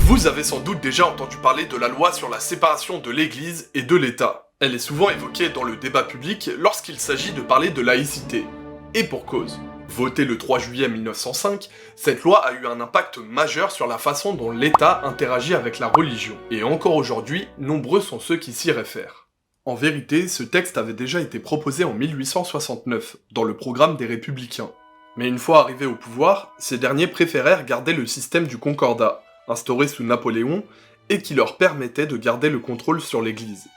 Vous avez sans doute déjà entendu parler de la loi sur la séparation de l'Église et de l'État. Elle est souvent évoquée dans le débat public lorsqu'il s'agit de parler de laïcité. Et pour cause. Votée le 3 juillet 1905, cette loi a eu un impact majeur sur la façon dont l'État interagit avec la religion. Et encore aujourd'hui, nombreux sont ceux qui s'y réfèrent. En vérité, ce texte avait déjà été proposé en 1869, dans le programme des Républicains. Mais une fois arrivés au pouvoir, ces derniers préférèrent garder le système du Concordat, instauré sous Napoléon, et qui leur permettait de garder le contrôle sur l'Église.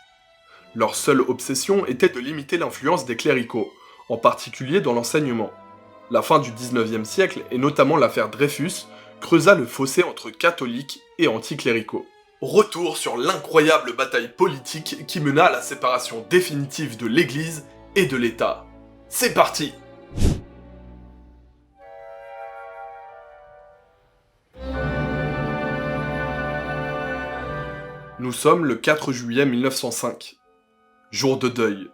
Leur seule obsession était de limiter l'influence des cléricaux, en particulier dans l'enseignement. La fin du 19e siècle, et notamment l'affaire Dreyfus, creusa le fossé entre catholiques et anticléricaux. Retour sur l'incroyable bataille politique qui mena à la séparation définitive de l'Église et de l'État. C'est parti! Nous sommes le 4 juillet 1905. Jour de deuil.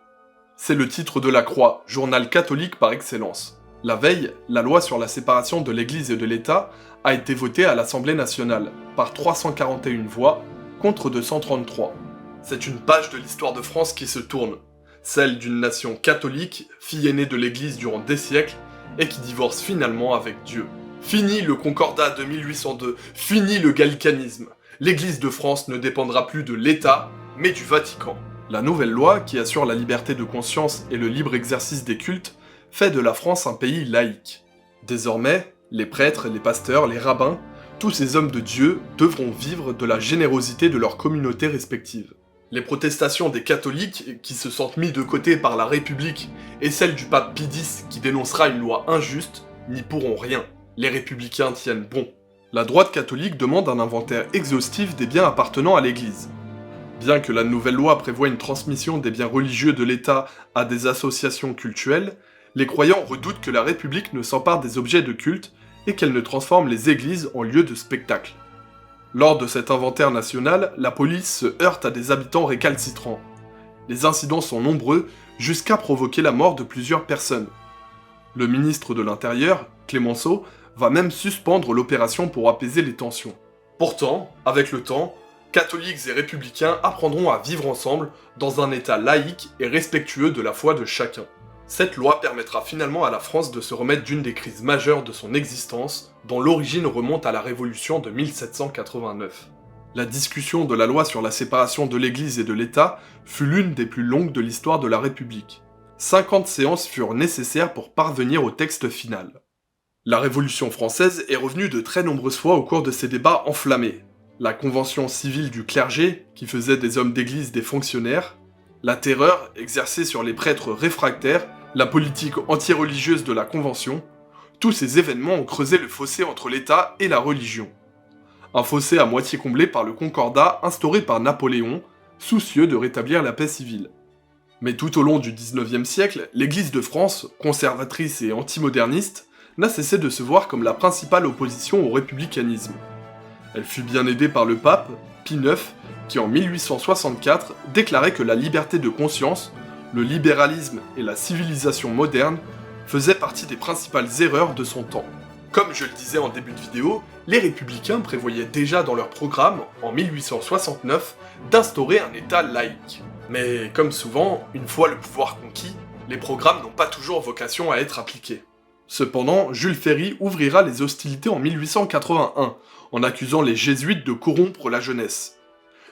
C'est le titre de la Croix, journal catholique par excellence. La veille, la loi sur la séparation de l'Église et de l'État a été votée à l'Assemblée nationale, par 341 voix, contre 233. C'est une page de l'histoire de France qui se tourne, celle d'une nation catholique, fille aînée de l'Église durant des siècles, et qui divorce finalement avec Dieu. Fini le Concordat de 1802, fini le gallicanisme. L'Église de France ne dépendra plus de l'État, mais du Vatican. La nouvelle loi, qui assure la liberté de conscience et le libre exercice des cultes, fait de la France un pays laïque. Désormais, les prêtres, les pasteurs, les rabbins, tous ces hommes de Dieu devront vivre de la générosité de leurs communautés respectives. Les protestations des catholiques, qui se sentent mis de côté par la République, et celles du pape Pie X, qui dénoncera une loi injuste, n'y pourront rien. Les républicains tiennent bon. La droite catholique demande un inventaire exhaustif des biens appartenant à l'Église. Bien que la nouvelle loi prévoie une transmission des biens religieux de l'État à des associations cultuelles, les croyants redoutent que la République ne s'empare des objets de culte et qu'elle ne transforme les églises en lieux de spectacle. Lors de cet inventaire national, la police se heurte à des habitants récalcitrants. Les incidents sont nombreux, jusqu'à provoquer la mort de plusieurs personnes. Le ministre de l'Intérieur, Clémenceau, va même suspendre l'opération pour apaiser les tensions. Pourtant, avec le temps, catholiques et républicains apprendront à vivre ensemble dans un État laïque et respectueux de la foi de chacun. Cette loi permettra finalement à la France de se remettre d'une des crises majeures de son existence, dont l'origine remonte à la Révolution de 1789. La discussion de la loi sur la séparation de l'Église et de l'État fut l'une des plus longues de l'histoire de la République. 50 séances furent nécessaires pour parvenir au texte final. La Révolution française est revenue de très nombreuses fois au cours de ces débats enflammés. La convention civile du clergé, qui faisait des hommes d'église des fonctionnaires, la terreur exercée sur les prêtres réfractaires, la politique anti-religieuse de la Convention, tous ces événements ont creusé le fossé entre l'État et la religion. Un fossé à moitié comblé par le Concordat instauré par Napoléon, soucieux de rétablir la paix civile. Mais tout au long du XIXe siècle, l'Église de France, conservatrice et antimoderniste, n'a cessé de se voir comme la principale opposition au républicanisme. Elle fut bien aidée par le pape, Pie IX, qui en 1864 déclarait que la liberté de conscience, le libéralisme et la civilisation moderne faisaient partie des principales erreurs de son temps. Comme je le disais en début de vidéo, les républicains prévoyaient déjà dans leur programme, en 1869, d'instaurer un État laïque. Mais comme souvent, une fois le pouvoir conquis, les programmes n'ont pas toujours vocation à être appliqués. Cependant, Jules Ferry ouvrira les hostilités en 1881, en accusant les jésuites de corrompre la jeunesse.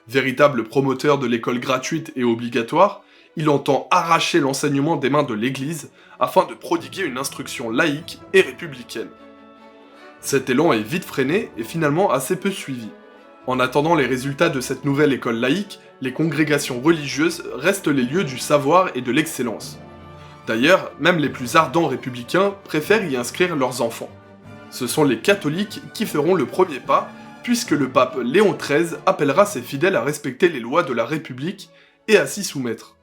Véritable promoteur de l'école gratuite et obligatoire, il entend arracher l'enseignement des mains de l'Église afin de prodiguer une instruction laïque et républicaine. Cet élan est vite freiné et finalement assez peu suivi. En attendant les résultats de cette nouvelle école laïque, les congrégations religieuses restent les lieux du savoir et de l'excellence. D'ailleurs, même les plus ardents républicains préfèrent y inscrire leurs enfants. Ce sont les catholiques qui feront le premier pas, puisque le pape Léon XIII appellera ses fidèles à respecter les lois de la République et à s'y soumettre.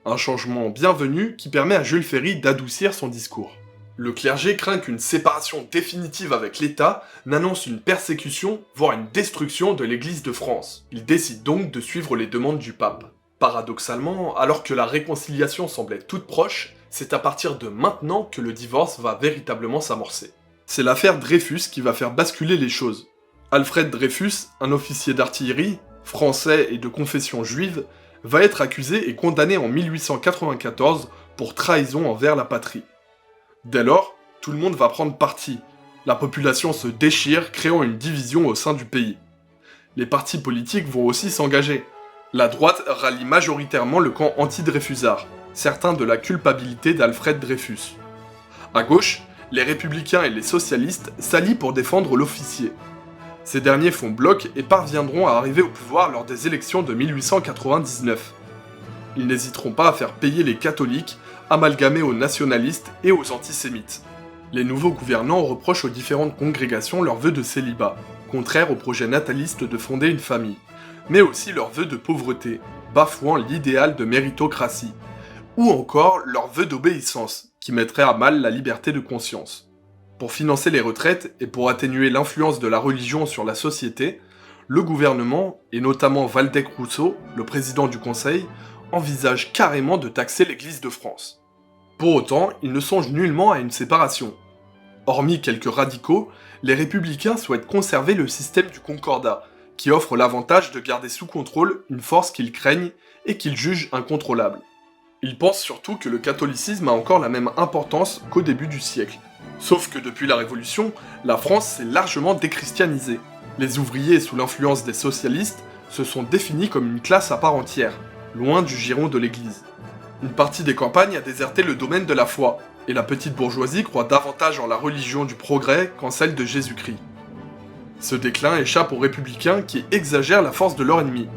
Un changement bienvenu qui permet à Jules Ferry d'adoucir son discours. Le clergé craint qu'une séparation définitive avec l'État n'annonce une persécution, voire une destruction de l'Église de France. Il décide donc de suivre les demandes du pape. Paradoxalement, alors que la réconciliation semblait toute proche, c'est à partir de maintenant que le divorce va véritablement s'amorcer. C'est l'affaire Dreyfus qui va faire basculer les choses. Alfred Dreyfus, un officier d'artillerie, français et de confession juive, va être accusé et condamné en 1894 pour trahison envers la patrie. Dès lors, tout le monde va prendre parti. La population se déchire, créant une division au sein du pays. Les partis politiques vont aussi s'engager. La droite rallie majoritairement le camp anti-Dreyfusard, certains de la culpabilité d'Alfred Dreyfus. À gauche, les républicains et les socialistes s'allient pour défendre l'officier. Ces derniers font bloc et parviendront à arriver au pouvoir lors des élections de 1899. Ils n'hésiteront pas à faire payer les catholiques, amalgamés aux nationalistes et aux antisémites. Les nouveaux gouvernants reprochent aux différentes congrégations leur vœu de célibat, contraire au projet nataliste de fonder une famille, mais aussi leur vœu de pauvreté, bafouant l'idéal de méritocratie, ou encore leur vœu d'obéissance, qui mettrait à mal la liberté de conscience. Pour financer les retraites et pour atténuer l'influence de la religion sur la société, le gouvernement, et notamment Waldeck-Rousseau, le président du Conseil, envisage carrément de taxer l'Église de France. Pour autant, il ne songe nullement à une séparation. Hormis quelques radicaux, les républicains souhaitent conserver le système du Concordat, qui offre l'avantage de garder sous contrôle une force qu'ils craignent et qu'ils jugent incontrôlable. Ils pensent surtout que le catholicisme a encore la même importance qu'au début du siècle. Sauf que depuis la Révolution, la France s'est largement déchristianisée. Les ouvriers sous l'influence des socialistes se sont définis comme une classe à part entière, loin du giron de l'Église. Une partie des campagnes a déserté le domaine de la foi, et la petite bourgeoisie croit davantage en la religion du progrès qu'en celle de Jésus-Christ. Ce déclin échappe aux républicains qui exagèrent la force de leur ennemi,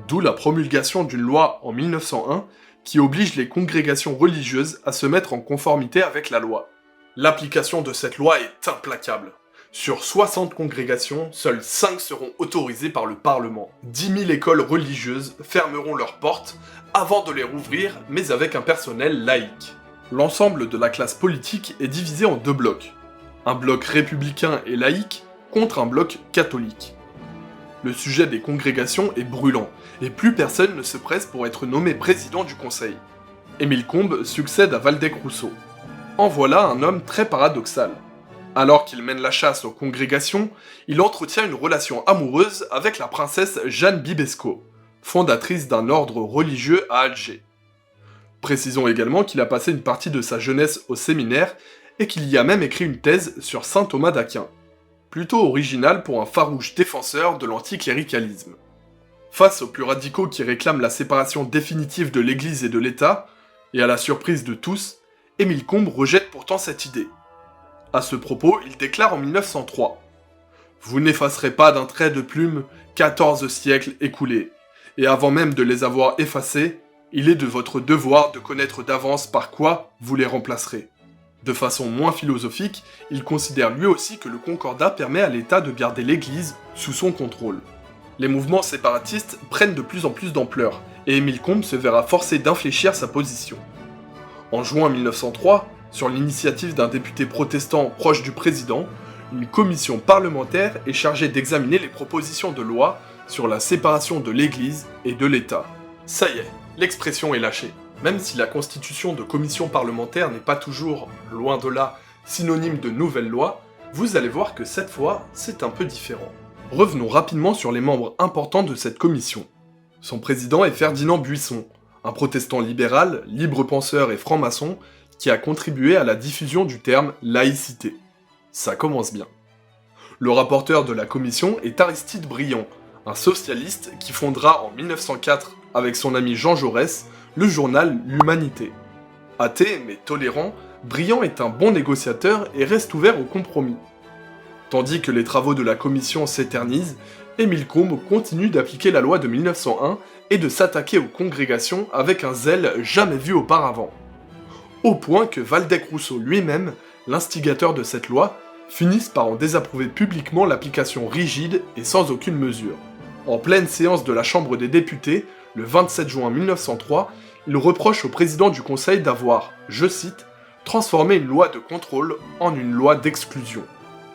d'où la promulgation d'une loi en 1901 qui oblige les congrégations religieuses à se mettre en conformité avec la loi. L'application de cette loi est implacable. Sur 60 congrégations, seules 5 seront autorisées par le Parlement. 10 000 écoles religieuses fermeront leurs portes avant de les rouvrir, mais avec un personnel laïque. L'ensemble de la classe politique est divisé en deux blocs. Un bloc républicain et laïque contre un bloc catholique. Le sujet des congrégations est brûlant, et plus personne ne se presse pour être nommé président du conseil. Émile Combes succède à Waldeck-Rousseau. En voilà un homme très paradoxal. Alors qu'il mène la chasse aux congrégations, il entretient une relation amoureuse avec la princesse Jeanne Bibesco, fondatrice d'un ordre religieux à Alger. Précisons également qu'il a passé une partie de sa jeunesse au séminaire et qu'il y a même écrit une thèse sur saint Thomas d'Aquin. Plutôt original pour un farouche défenseur de l'anticléricalisme. Face aux plus radicaux qui réclament la séparation définitive de l'Église et de l'État, et à la surprise de tous, Émile Combes rejette pourtant cette idée. À ce propos, il déclare en 1903 « Vous n'effacerez pas d'un trait de plume 14 siècles écoulés, et avant même de les avoir effacés, il est de votre devoir de connaître d'avance par quoi vous les remplacerez. » De façon moins philosophique, il considère lui aussi que le Concordat permet à l'État de garder l'Église sous son contrôle. Les mouvements séparatistes prennent de plus en plus d'ampleur, et Émile Combes se verra forcé d'infléchir sa position. En juin 1903, sur l'initiative d'un député protestant proche du président, une commission parlementaire est chargée d'examiner les propositions de loi sur la séparation de l'Église et de l'État. Ça y est, l'expression est lâchée. Même si la constitution de commission parlementaire n'est pas toujours, loin de là, synonyme de nouvelle loi, vous allez voir que cette fois, c'est un peu différent. Revenons rapidement sur les membres importants de cette commission. Son président est Ferdinand Buisson, un protestant libéral, libre penseur et franc-maçon qui a contribué à la diffusion du terme laïcité. Ça commence bien. Le rapporteur de la commission est Aristide Briand, un socialiste qui fondera en 1904 avec son ami Jean Jaurès le journal L'Humanité. Athée mais tolérant, Briand est un bon négociateur et reste ouvert au compromis. Tandis que les travaux de la commission s'éternisent, Émile Combes continue d'appliquer la loi de 1901 et de s'attaquer aux congrégations avec un zèle jamais vu auparavant. Au point que Waldeck-Rousseau lui-même, l'instigateur de cette loi, finisse par en désapprouver publiquement l'application rigide et sans aucune mesure. En pleine séance de la Chambre des députés, le 27 juin 1903, il reproche au président du Conseil d'avoir, je cite, transformé une loi de contrôle en une loi d'exclusion.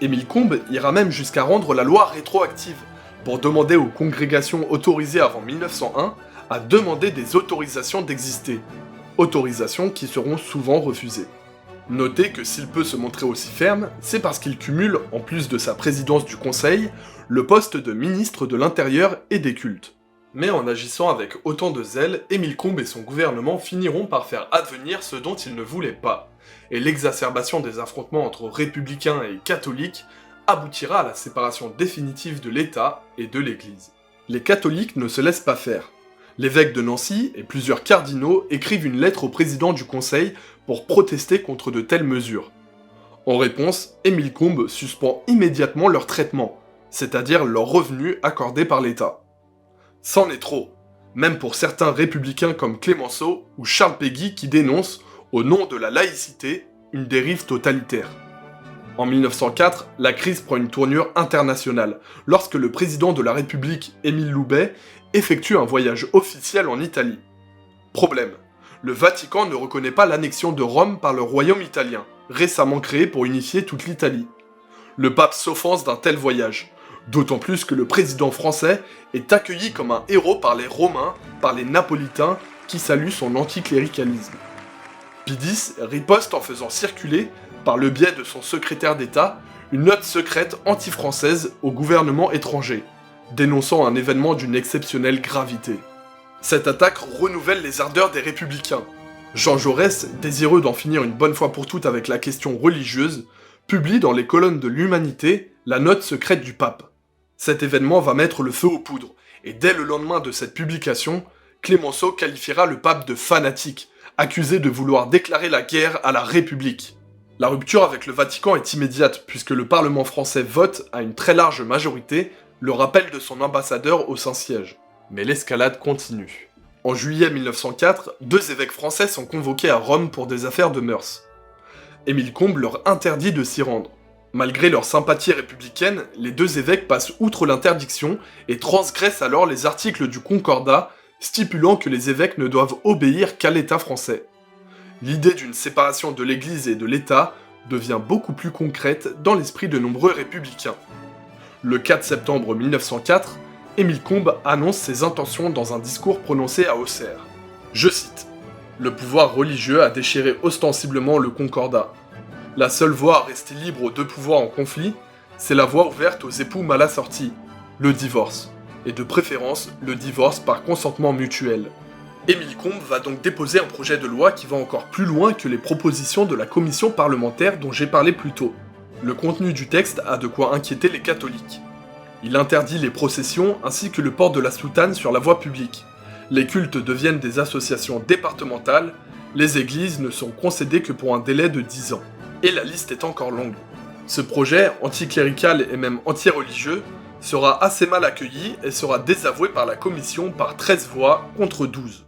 Émile Combes ira même jusqu'à rendre la loi rétroactive, pour demander aux congrégations autorisées avant 1901 à demander des autorisations d'exister, autorisations qui seront souvent refusées. Notez que s'il peut se montrer aussi ferme, c'est parce qu'il cumule, en plus de sa présidence du Conseil, le poste de ministre de l'Intérieur et des Cultes. Mais en agissant avec autant de zèle, Émile Combes et son gouvernement finiront par faire advenir ce dont ils ne voulaient pas, et l'exacerbation des affrontements entre républicains et catholiques aboutira à la séparation définitive de l'État et de l'Église. Les catholiques ne se laissent pas faire. L'évêque de Nancy et plusieurs cardinaux écrivent une lettre au président du Conseil pour protester contre de telles mesures. En réponse, Émile Combes suspend immédiatement leur traitement, c'est-à-dire leurs revenus accordés par l'État. C'en est trop, même pour certains républicains comme Clémenceau ou Charles Péguy qui dénoncent, au nom de la laïcité, une dérive totalitaire. En 1904, la crise prend une tournure internationale, lorsque le président de la République, Émile Loubet, effectue un voyage officiel en Italie. Problème, le Vatican ne reconnaît pas l'annexion de Rome par le royaume italien, récemment créé pour unifier toute l'Italie. Le pape s'offense d'un tel voyage, d'autant plus que le président français est accueilli comme un héros par les Romains, par les Napolitains, qui saluent son anticléricalisme. Pie X riposte en faisant circuler, par le biais de son secrétaire d'État, une note secrète anti-française au gouvernement étranger, dénonçant un événement d'une exceptionnelle gravité. Cette attaque renouvelle les ardeurs des républicains. Jean Jaurès, désireux d'en finir une bonne fois pour toutes avec la question religieuse, publie dans les colonnes de l'Humanité la note secrète du pape. Cet événement va mettre le feu aux poudres, et dès le lendemain de cette publication, Clémenceau qualifiera le pape de fanatique, accusé de vouloir déclarer la guerre à la République. La rupture avec le Vatican est immédiate, puisque le Parlement français vote, à une très large majorité, le rappel de son ambassadeur au Saint-Siège. Mais l'escalade continue. En juillet 1904, 2 évêques français sont convoqués à Rome pour des affaires de mœurs. Émile Combes leur interdit de s'y rendre. Malgré leur sympathie républicaine, les 2 évêques passent outre l'interdiction et transgressent alors les articles du Concordat, stipulant que les évêques ne doivent obéir qu'à l'État français. L'idée d'une séparation de l'Église et de l'État devient beaucoup plus concrète dans l'esprit de nombreux républicains. Le 4 septembre 1904, Émile Combes annonce ses intentions dans un discours prononcé à Auxerre. Je cite : « Le pouvoir religieux a déchiré ostensiblement le Concordat. La seule voie à rester libre aux 2 pouvoirs en conflit, c'est la voie ouverte aux époux mal assortis, le divorce, et de préférence le divorce par consentement mutuel. » Émile Combes va donc déposer un projet de loi qui va encore plus loin que les propositions de la commission parlementaire dont j'ai parlé plus tôt. Le contenu du texte a de quoi inquiéter les catholiques. Il interdit les processions ainsi que le port de la soutane sur la voie publique. Les cultes deviennent des associations départementales, les églises ne sont concédées que pour un délai de 10 ans. Et la liste est encore longue. Ce projet, anticlérical et même anti-religieux, sera assez mal accueilli et sera désavoué par la commission par 13 voix contre 12.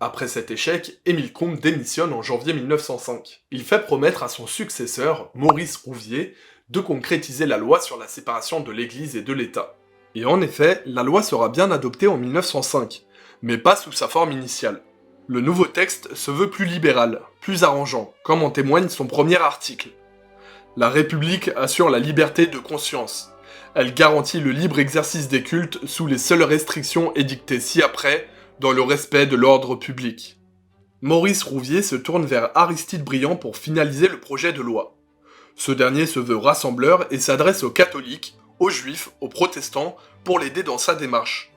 Après cet échec, Émile Combes démissionne en janvier 1905. Il fait promettre à son successeur, Maurice Rouvier, de concrétiser la loi sur la séparation de l'Église et de l'État. Et en effet, la loi sera bien adoptée en 1905, mais pas sous sa forme initiale. Le nouveau texte se veut plus libéral, plus arrangeant, comme en témoigne son premier article. La République assure la liberté de conscience. Elle garantit le libre exercice des cultes sous les seules restrictions édictées ci-après, dans le respect de l'ordre public. Maurice Rouvier se tourne vers Aristide Briand pour finaliser le projet de loi. Ce dernier se veut rassembleur et s'adresse aux catholiques, aux juifs, aux protestants, pour l'aider dans sa démarche.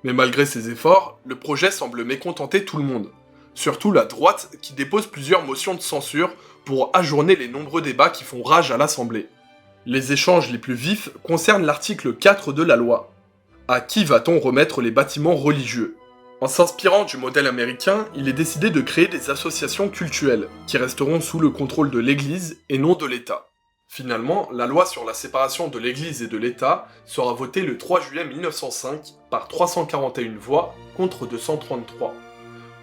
Mais malgré ses efforts, le projet semble mécontenter tout le monde. Surtout la droite qui dépose plusieurs motions de censure pour ajourner les nombreux débats qui font rage à l'Assemblée. Les échanges les plus vifs concernent l'article 4 de la loi. À qui va-t-on remettre les bâtiments religieux ? En s'inspirant du modèle américain, il est décidé de créer des associations cultuelles, qui resteront sous le contrôle de l'Église et non de l'État. Finalement, la loi sur la séparation de l'Église et de l'État sera votée le 3 juillet 1905 par 341 voix contre 233.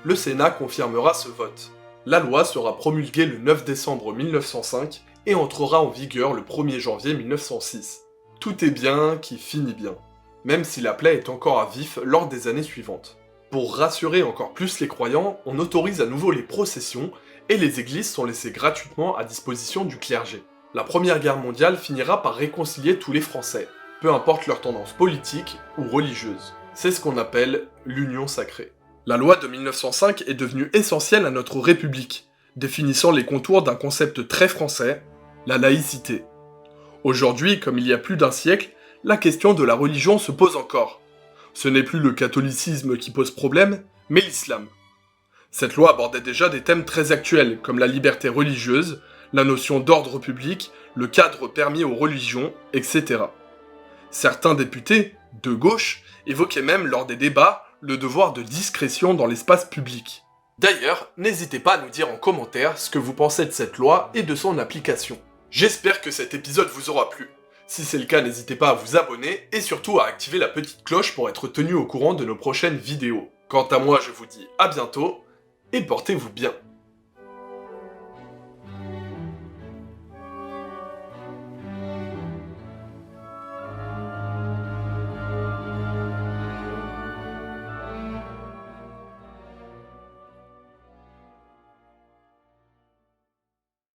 Le Sénat confirmera ce vote. La loi sera promulguée le 9 décembre 1905 et entrera en vigueur le 1er janvier 1906. Tout est bien qui finit bien, même si la plaie est encore à vif lors des années suivantes. Pour rassurer encore plus les croyants, on autorise à nouveau les processions et les églises sont laissées gratuitement à disposition du clergé. La Première Guerre mondiale finira par réconcilier tous les Français, peu importe leur tendance politique ou religieuse. C'est ce qu'on appelle l'union sacrée. La loi de 1905 est devenue essentielle à notre République. définissant les contours d'un concept très français, la laïcité. Aujourd'hui, comme il y a plus d'un siècle, la question de la religion se pose encore. Ce n'est plus le catholicisme qui pose problème, mais l'islam. Cette loi abordait déjà des thèmes très actuels, comme la liberté religieuse, la notion d'ordre public, le cadre permis aux religions, etc. Certains députés, de gauche, évoquaient même lors des débats le devoir de discrétion dans l'espace public. D'ailleurs, n'hésitez pas à nous dire en commentaire ce que vous pensez de cette loi et de son application. J'espère que cet épisode vous aura plu. Si c'est le cas, n'hésitez pas à vous abonner et surtout à activer la petite cloche pour être tenu au courant de nos prochaines vidéos. Quant à moi, je vous dis à bientôt et portez-vous bien.